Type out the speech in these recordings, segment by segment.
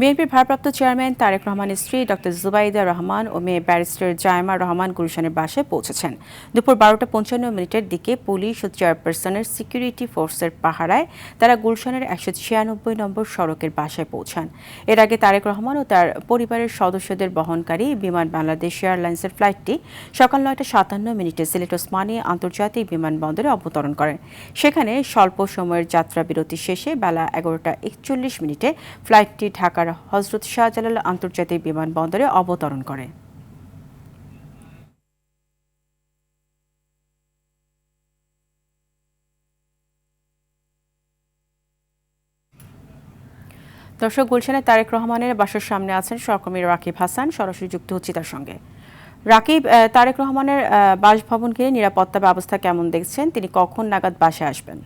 বিএনপির ভারপ্রাপ্ত চেয়ারম্যান তারেক রহমানের স্ত্রী ডক্টর জুবাইদা রহমান ও মেয়ে ব্যারিস্টার জায়মা রহমান গুলশানের বাসায় পৌঁছেছেন। দুপুর 12:55 দিকে পুলিশ ও চেয়ারপারসনের সিকিউরিটি ফোর্সের পাহারায় তারা গুলশানের 196 নম্বর সড়কের বাসায় পৌঁছান। এর আগে তারেক রহমান ও তার পরিবারের সদস্যদের বহনকারী বিমান বাংলাদেশ এয়ারলাইন্সের ফ্লাইটটি সকাল 9:57 সিলেট ওসমানী আন্তর্জাতিক বিমানবন্দরে অবতরণ করেন। সেখানে স্বল্প সময়ের যাত্রা বিরতি শেষে বেলা 11:41 ফ্লাইটটি ঢাকার হযরত শাহজালাল আন্তর্জাতিক বিমানবন্দরে অবতরণ করে। দর্শক, গুলশানে তারেক রহমানের বাসার সামনে আছেন সহকর্মী রাকিব হাসান, সরাসরি যুক্ত হচ্ছি তার সঙ্গে। রাকিব, তারেক রহমানের বাসভবন ঘিরে নিরাপত্তা ব্যবস্থা কেমন দেখছেন? তিনি কখন নাগাদ বাসায় আসবেন?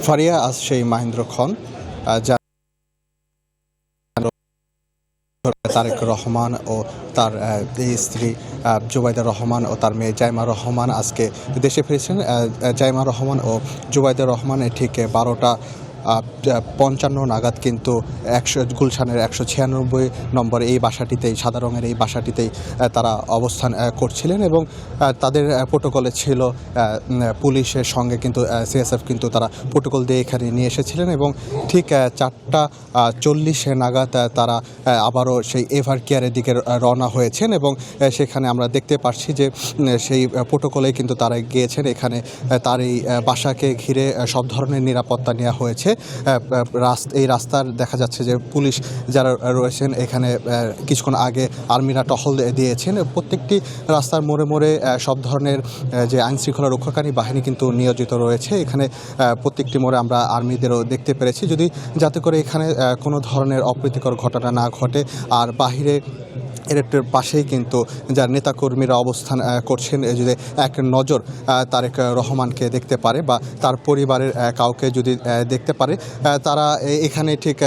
ফারিয়া, আজ সেই মাহেন্দ্র খন যা তারেক রহমান ও তার স্ত্রী জুবাইদা রহমান ও তার মেয়ে জাইমা রহমান আজকে দেশে ফিরেছেন। জাইমা রহমান ও জুবাইদা রহমান ঠিক 12:55 নাগাদ কিন্তু গুলশানের 196 নম্বর এই বাসাটিতেই, সাদা রঙের এই বাসাটিতেই তারা অবস্থান করছিলেন এবং তাদের প্রোটোকলে ছিল পুলিশের সঙ্গে কিন্তু সিএসএফ কিন্তু তারা প্রোটোকল দিয়ে এখানে নিয়ে এসেছিলেন এবং ঠিক 4:40 নাগাদ তারা আবারও সেই এভার কেয়ারের দিকে রওনা হয়েছেন এবং সেখানে আমরা দেখতে পাচ্ছি যে সেই প্রোটোকলে কিন্তু তারা গিয়েছেন। এখানে তার এই বাসাকে ঘিরে সব ধরনের নিরাপত্তা নেওয়া হয়েছে। এই রাস্তার দেখা যাচ্ছে যে পুলিশ যারা রয়েছেন এখানে কিছুক্ষণ আগে আর্মিরা টহল দিয়েছেন। প্রত্যেকটি রাস্তার মোড়ে মোড়ে সব ধরনের যে আইনশৃঙ্খলা রক্ষাকারী বাহিনী কিন্তু নিয়োজিত রয়েছে। এখানে প্রত্যেকটি মোড়ে আমরা আর্মিদেরও দেখতে পেরেছি, যাতে করে এখানে কোনো ধরনের অপ্রীতিকর ঘটনা না ঘটে। আর বাহিরে এর পাশেই কিন্তু যার নেতাকর্মীরা অবস্থান করছেন, যদি এক নজর তারেক রহমানকে দেখতে পারে বা তার পরিবারের কাউকে যদি দেখতে পারে, তারা এখানে ঠিক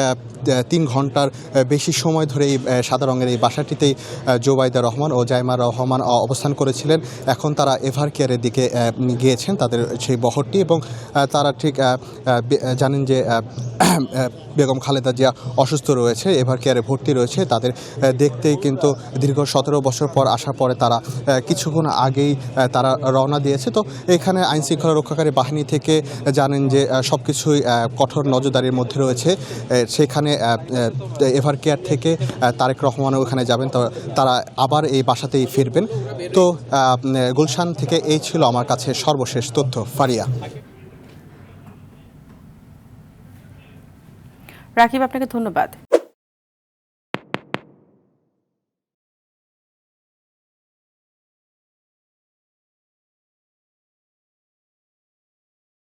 3 ঘন্টার বেশি সময় ধরে এই সাদা রঙের এই বাসাটিতেই জুবাইদা রহমান ও জাইমা রহমান অবস্থান করেছিলেন। এখন তারা এভার কেয়ারের দিকে গিয়েছেন, তাদের সেই বহরটি, এবং তারা ঠিক জানেন যে বেগম খালেদা জিয়া অসুস্থ রয়েছে, এভার কেয়ারে ভর্তি রয়েছে। তাদের দেখতেই কিন্তু দীর্ঘ 17 বছর পর আসার পরে তারা কিছুক্ষণ আগেই তারা রওনা দিয়েছে। তো এখানে আইনশৃঙ্খলা রক্ষাকারী বাহিনী থেকে জানেন যে সব কিছুই কঠোর নজরদারির মধ্যে রয়েছে। সেখানে এভার কেয়ার থেকে তারেক রহমানও ওখানে যাবেন, তো তারা আবার এই বাসাতেই ফিরবেন। তো গুলশান থেকে এই ছিল আমার কাছে সর্বশেষ তথ্য। ফারিয়া। রাকিব, আপনাকে ধন্যবাদ।